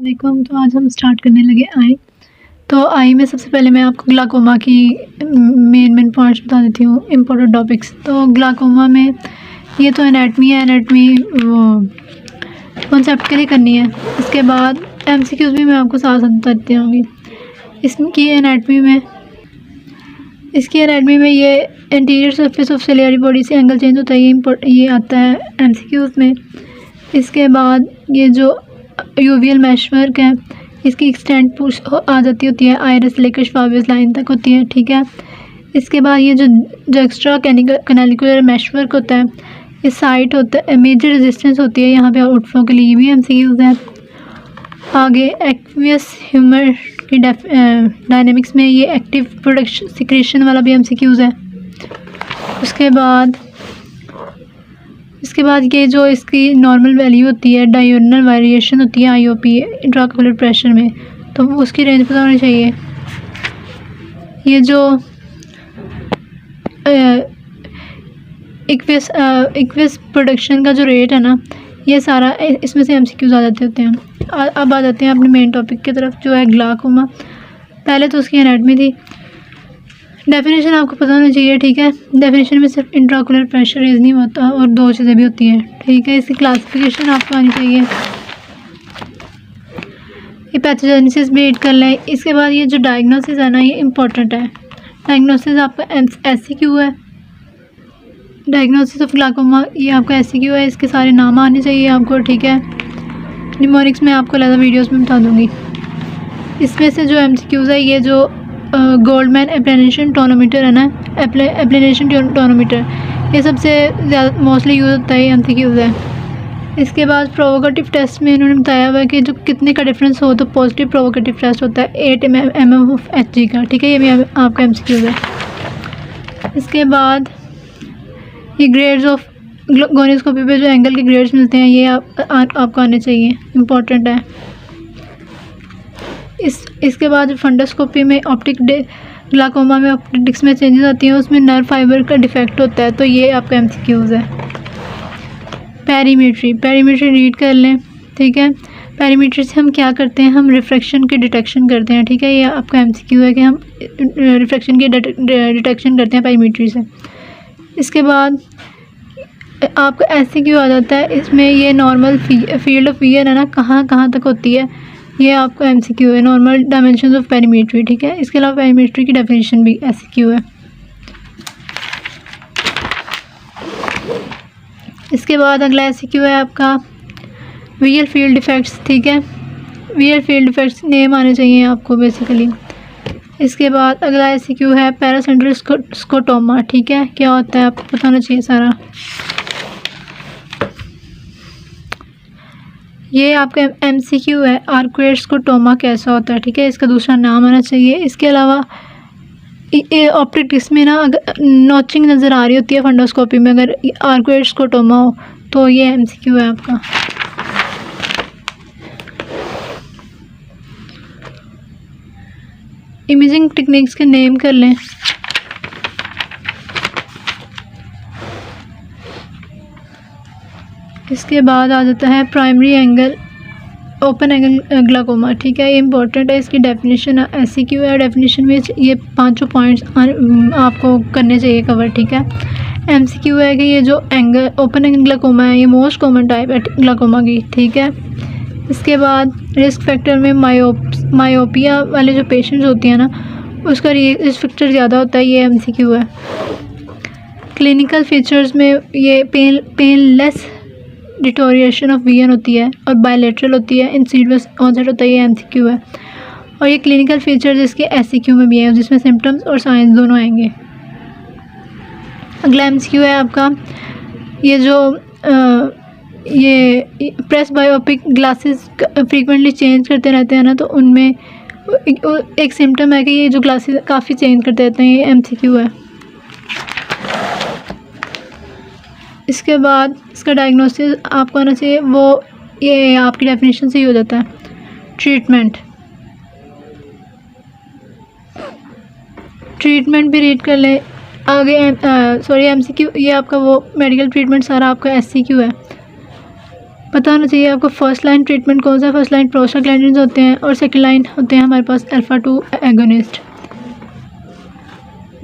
अस्सलामुअलैकुम। तो आज हम स्टार्ट करने लगे आई। तो आई में सबसे पहले मैं आपको ग्लाकोमा की मेन पॉइंट्स बता देती हूँ, इम्पोर्टेंट टॉपिक्स। तो ग्लाकोमा में ये तो एनाटमी है, एनाटमी वो कॉन्सेप्ट के लिए करनी है। इसके बाद एमसीक्यूज़ भी मैं आपको साथ साथ बताती होंगी। इसकी एनाटमी में ये इंटीरियर सरफेस ऑफ सेलियरी बॉडी से एंगल चेंज होता है, ये आता है एमसीक्यूज़ में। इसके बाद ये जो यूवियल मैशवर्क है, इसकी एक्सटेंट पुश आ जाती होती है, आइरिस लेकर फावियस लाइन तक होती है, ठीक है। इसके बाद ये जो एक्स्ट्रा कैनालिकुलर मैशवर्क होता है, ये साइट होता है, मेजर रेजिस्टेंस होती है यहाँ पे आउटफ्लो के लिए, ये भी एमसीक्यूज़ है। आगे एक्वियस ह्यूमर की डायनेमिक्स में ये एक्टिव प्रोडक्शन सिक्रेशन वाला भी एमसीक्यूज़ है। इसके बाद ये जो इसकी नॉर्मल वैल्यू होती है, डायगोनल वेरिएशन होती है आईओपी इंट्राकोलर प्रेशर में, तो उसकी रेंज पता होनी चाहिए। ये जो एक्वियस प्रोडक्शन का जो रेट है ना, ये सारा इसमें से एमसीक्यूज़ आ जाते होते हैं। अब आ जाते हैं अपने मेन टॉपिक की तरफ, जो है ग्लाकोमा। पहले तो उसकी एनाटमी थी। डेफिनेशन आपको पता होना चाहिए, ठीक है। डेफिनेशन में सिर्फ इंट्राकुलर प्रेशर रेज नहीं होता और दो चीज़ें भी होती हैं, ठीक है। इसकी क्लासिफिकेशन आपको आनी चाहिए। ये पैथोजेनेसिस भी रीड कर लें। इसके बाद ये जो डायग्नोसिस है ना, ये इम्पोर्टेंट है। डायग्नोसिस आपका एससीक्यू है। डायग्नोसिस ऑफ ग्लाकोमा ये आपका एससीक्यू है। इसके सारे नाम आने चाहिए आपको, ठीक है। न्यूमेरिक्स में आपको अलग वीडियोज़ में बता दूँगी। इसमें से जो एमसीक्यूज़ है, ये जो गोल्डमैन एप्लेनेशन टोनोमीटर है ना, एप्लेनेशन टोनोमीटर, ये सबसे ज़्यादा मोस्टली यूज़ होता है, एमसीक्यूज़ है। इसके बाद प्रोवोकेटिव टेस्ट में इन्होंने बताया हुआ है कि जो कितने का डिफरेंस हो तो पॉजिटिव प्रोवोकेटिव टेस्ट होता है 8 mm ऑफ Hg का, ठीक है। ये भी आपका एमसीक्यूज़ है। इसके बाद ये ग्रेड्स ऑफ गोनियोस्कोपी पे जो एंगल के ग्रेड्स मिलते हैं, ये आपको आने चाहिए, इम्पोर्टेंट है। इसके बाद फंडोस्कोपी में ग्लाकोमा में ऑप्टिक्स में चेंजेस आती हैं, उसमें नर्व फाइबर का डिफेक्ट होता है, तो ये आपका एमसीक्यूज़ है। पेरीमेट्री रीड कर लें, ठीक है। पेरीमेट्री से हम क्या करते हैं, हम रिफ्रैक्शन की डिटेक्शन करते हैं, ठीक है। ये आपका एमसीक्यू है कि हम रिफ्रैक्शन की डिटेक्शन करते हैं पेरीमेट्री से। इसके बाद आपका एससीक्यू आ जाता है। इसमें ये नॉर्मल फील्ड ऑफ विजन है ना, कहाँ तक होती है, ये आपका एमसीक्यू है। नॉर्मल डायमेंशंस ऑफ पेरीमेट्री, ठीक है। इसके अलावा पेरीमेट्री की डेफिनेशन भी एमसीक्यू है। इसके बाद अगला एमसीक्यू है आपका विजुअल फील्ड डिफेक्ट्स, ठीक है। विजुअल फील्ड डिफेक्ट्स नेम आने चाहिए आपको बेसिकली। इसके बाद अगला एमसीक्यू है पैरासेंट्रल स्कोटोमा, ठीक है। क्या होता है आपको पता होना चाहिए सारा। ये आपका एमसीक्यू है, आर्कुएट स्कोटोमा कैसा होता है, ठीक है। इसका दूसरा नाम आना चाहिए। इसके अलावा ऑप्टिक्स में ना अगर नॉचिंग नज़र आ रही होती है फंडोस्कोपी में, अगर आर्कुएट स्कोटोमा हो तो ये एमसीक्यू है आपका। इमेजिंग टेक्निक्स के नेम कर लें। इसके बाद आ जाता है primary angle open angle glaucoma, ठीक है। ये इंपॉर्टेंट है। इसकी डेफिनेशन एससीक्यू है। डेफिनेशन में ये पांचों पॉइंट्स आपको करने चाहिए कवर, ठीक है। एमसीक्यू है कि ये जो एंगल ओपन एंगल ग्लाकोमा है, ये मोस्ट कॉमन टाइप है ग्लाकोमा की, ठीक है। इसके बाद रिस्क फैक्टर में मायोपिया वाले जो पेशेंट्स होती हैं ना, उसका रिस्क फैक्टर ज़्यादा होता है, ये एमसीक्यू है। क्लिनिकल फीचर्स में ये पेनलेस डिटोरिएशन ऑफ विजन होती है और बायलेटरल होती है, इंसीडियस ऑनसेट होता है, ये एमसीक्यू है। और ये क्लिनिकल फीचर्स इसके एससीक्यू में भी है, जिसमें सिम्टम्स और साइंस दोनों आएंगे। अगला एमसीक्यू है आपका ये जो ये press biopic glasses frequently change करते रहते हैं ना, तो उनमें एक सिम्टम है कि ये जो ग्लासेस काफ़ी चेंज करते रहते हैं, ये एमसीक्यू है। इसके बाद इसका डायग्नोसिस आपको आना चाहिए, वो ये आपकी डेफिनेशन से ही हो जाता है। ट्रीटमेंट भी रीड कर ले आगे। एमसीक्यू ये आपका वो मेडिकल ट्रीटमेंट सारा आपका एससीक्यू है। पता होना चाहिए आपको फर्स्ट लाइन ट्रीटमेंट कौन सा है। फर्स्ट लाइन प्रोस्टाग्लैंडिन्स होते हैं और सेकंड लाइन होते हैं हमारे पास alpha 2 agonist.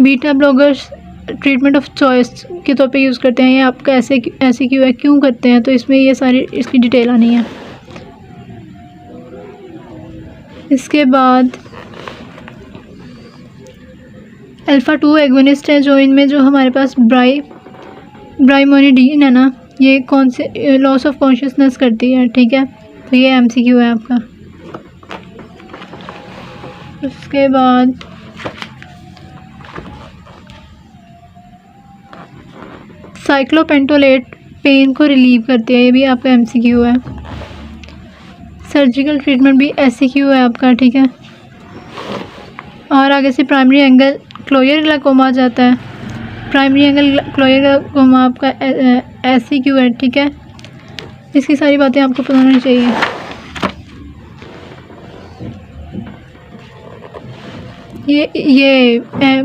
Beta blockers treatment of choice के तौर पे यूज़ करते हैं। ये आपका ऐसे क्यों है, क्यों करते हैं, तो इसमें ये सारी इसकी डिटेल आनी है। इसके बाद अल्फा 2 एगोनिस्ट है जो इनमें जो हमारे पास ब्राइमोनिडीन है ना, ये कौन से लॉस ऑफ कॉन्शियसनेस करती है, ठीक है। तो ये एमसीक्यू है आपका। उसके बाद साइक्लोपेंटोलेट पेन को रिलीव करती है, ये भी आपका एमसीक्यू है। सर्जिकल ट्रीटमेंट भी एससीक्यू है आपका, ठीक है। और आगे से प्राइमरी एंगल क्लोयर ग्लाइकोमा आ जाता है। प्राइमरी एंगल क्लोयर ग्लाइकोमा आपका एससीक्यू है, ठीक है। इसकी सारी बातें आपको पता होनी चाहिए। ये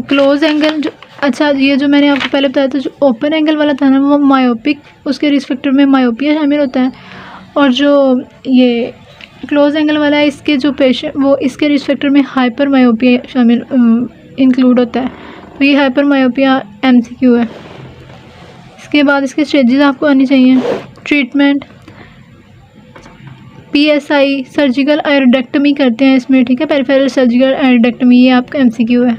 क्लोज एंगल अच्छा, ये जो मैंने आपको पहले बताया था, जो ओपन एंगल वाला था ना, वो मायोपिक, उसके रिस्क फैक्टर में मायोपिया शामिल होता है। और जो ये क्लोज एंगल वाला है, इसके जो पेशेंट वो इसके रिस्क फैक्टर में हाइपर मायोपिया शामिल इंक्लूड होता है। तो ये हाइपर मायोपिया एमसीक्यू है। इसके बाद इसके स्टेजेस आपको आनी चाहिए। ट्रीटमेंट पीएसआई सर्जिकल आयोडेक्टमी करते हैं इसमें, ठीक है। पेरिफेरल सर्जिकल आयोडेक्टमी, ये आपका एमसीक्यू है।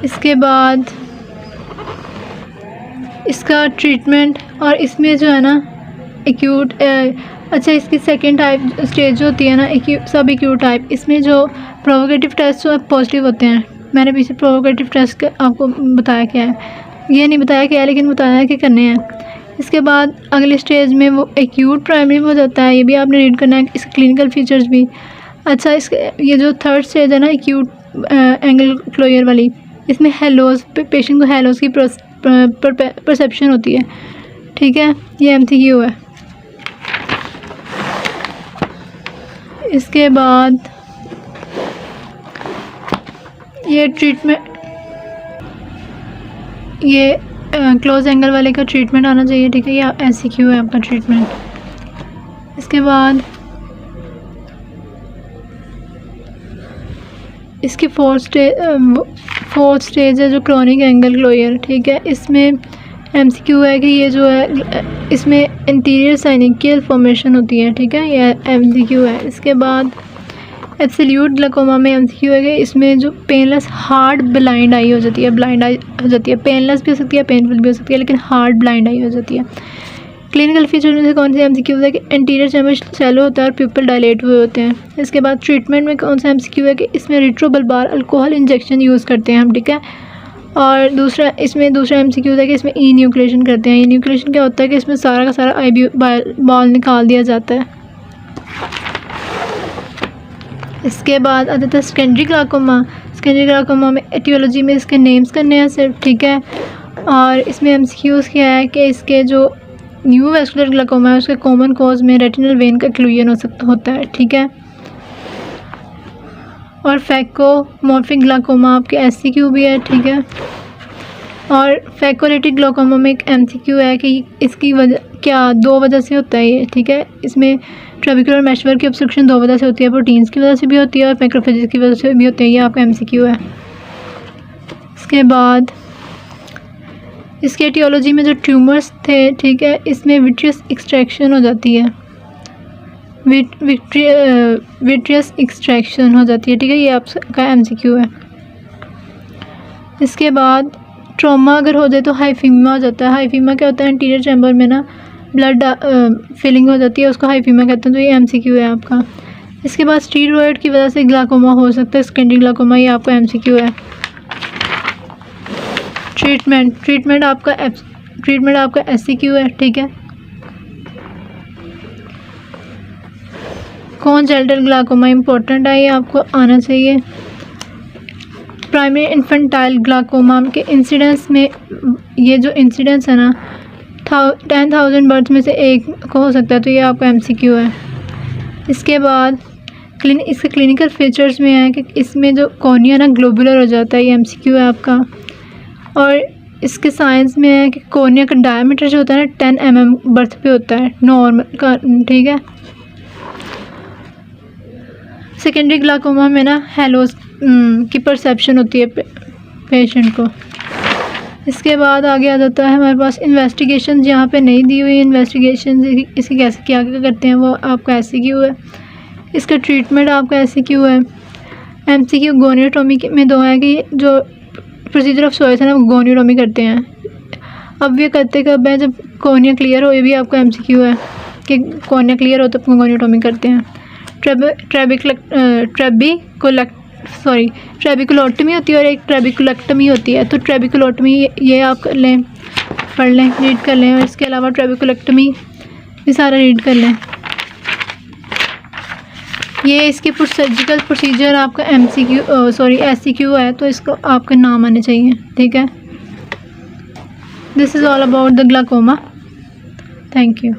इसके बाद इसका ट्रीटमेंट, और इसमें जो है ना एक्यूट अच्छा, इसकी सेकेंड टाइप स्टेज जो होती है ना, सब एक्यूट टाइप, इसमें जो प्रोवोकेटिव टेस्ट जो पॉजिटिव होते हैं। मैंने पीछे प्रोवोकेटिव टेस्ट आपको बताया क्या है, ये नहीं बताया क्या है, लेकिन बताया है कि करने हैं। इसके बाद अगले स्टेज में वो एक्यूट प्राइमरी में हो जाता है, ये भी आपने रीड करना है, इसके क्लिनिकल फीचर्स भी। अच्छा, इसके ये जो थर्ड स्टेज है ना एक्यूट एंगल क्लोयर वाली, इसमें हेलोज पेशेंट को हेलोज की परसेप्शन होती है, ठीक है। ये एमसीक्यू है। इसके बाद ये ट्रीटमेंट, ये क्लोज एंगल वाले का ट्रीटमेंट आना चाहिए, ठीक है। ये एमसीक्यू है आपका ट्रीटमेंट। इसके बाद इसकी फोर्थ स्टेज है जो क्रॉनिक एंगल क्लोयर, ठीक है। इसमें एमसीक्यू है कि ये जो है इसमें इंटीरियर साइनिकियल फॉर्मेशन होती है, ठीक है। ये एमसीक्यू है। इसके बाद एब्सोल्यूट ग्लाइकोमा में एमसीक्यू है कि इसमें जो पेनलेस हार्ड ब्लाइंड आई हो जाती है, ब्लाइंड आई हो जाती है। पेनलेस भी हो सकती है, पेनफुल भी हो सकती है, लेकिन हार्ड ब्लाइंड आई हो जाती है। क्लिनिकल फीचर में से कौन सी एमसीक्यू है कि इंटीरियर चैम्बर शैलो होता है और प्यूपल डायलेट हुए होते हैं। इसके बाद ट्रीटमेंट में कौन सा एमसीक्यू है कि इसमें रिट्रोबल्बार अल्कोहल इंजेक्शन यूज़ करते हैं हम, ठीक है। और दूसरा एमसीक्यू है कि इसमें ई न्यूक्लिएशन करते हैं। ई न्यूक्लिएशन क्या होता है कि इसमें सारा का सारा आईबी बॉल निकाल दिया जाता है। इसके बाद आता था सेकेंडरी ग्लाइकोमा। सेकेंडरी ग्लाइकोमा में एटियोलॉजी में इसके नेम्स करने हैं सिर्फ, ठीक है। और इसमें एमसीक्यूज़ क्या है कि इसके जो न्यू वेस्कुलर ग्लाइकोमा है उसके कॉमन कॉज में रेटिनल वेन का क्लूजन होता है, ठीक है। और फैकोमॉर्फिक ग्लाइकोमा आपके एससीक्यू भी है, ठीक है। और फैकोलिटिक ग्लाइकोमा में एक एमसीक्यू है कि इसकी वजह क्या, दो वजह से होता है ये, ठीक है। इसमें ट्रेबिकुलर मैशवर की ऑब्स्ट्रक्शन दो वजह से होती है, प्रोटीन्स की वजह से भी होती है और मैक्रोफेजेस की वजह से भी होती है। ये आपका एमसीक्यू है। इसके बाद इसके एटियोलॉजी में जो ट्यूमर्स थे, ठीक है, इसमें विट्रियस एक्सट्रैक्शन हो जाती है, विट्रियस एक्सट्रैक्शन हो जाती है, ठीक है। ये आपका एमसीक्यू है। इसके बाद ट्रॉमा अगर हो जाए तो हाइफीमा हो जाता है। हाइफीमा क्या होता है, इंटीरियर चैम्बर में ना ब्लड फिलिंग हो जाती है, उसको हाइफीमा कहते हैं। तो ये एमसीक्यू है आपका। इसके बाद स्टीरॉयड की वजह से ग्लाइकोमा हो सकता है, सेकेंडरी ग्लाइकोमा, ये आपका एमसीक्यू है। ट्रीटमेंट आपका एससीक्यू है, ठीक है। कॉन्जेनिटल ग्लाइकोमा इंपॉर्टेंट है, ये आपको आना चाहिए। प्राइमरी इन्फेंटाइल ग्लाइकोमा के इंसिडेंस में, ये जो इंसिडेंस है ना 10,000 बर्थ में से एक को हो सकता है, तो ये आपका एमसीक्यू है। इसके बाद इसके क्लिनिकल फीचर्स में है कि इसमें जो कॉर्निया ना ग्लोबुलर हो जाता है, ये एमसीक्यू है आपका। और इसके साइंस में है कि कॉर्निया का डायमीटर जो होता है ना 10 mm बर्थ पे होता है नॉर्मल का, ठीक है। सेकेंडरी ग्लाकोमा में ना हेलोस की परसेप्शन होती है पेशेंट को। इसके बाद आगे आ जाता है हमारे पास इन्वेस्टिगेशन, यहाँ पे नहीं दी हुई इन्वेस्टिगेशन इसकी कैसे क्या करते हैं वो आपका SCQ है। इसका ट्रीटमेंट आपका SCQ है। MCQ गोनियोटोमी में दो है कि जो प्रोसीजर ऑफ चॉइस है ना वो गोनियोटोमी करते हैं। अब ये करते कब है, जब कॉर्निया क्लियर हो, ये भी आपका MCQ है कि कॉर्निया क्लियर हो तो गोनियोटोमी करते हैं। ट्रेबिकुलोटमी होती है और एक ट्रेबिकुलेक्टमी होती है। तो ट्रेबिकुलोटमी ये आप कर लें, पढ़ लें, रीड कर लें, और इसके अलावा ट्रेबिकुलेक्टमी भी सारा रीड कर लें। ये इसकी सर्जिकल प्रोसीजर आपका SCQ है, तो इसको आपके नाम आने चाहिए, ठीक है। This is all about the glaucoma. Thank you.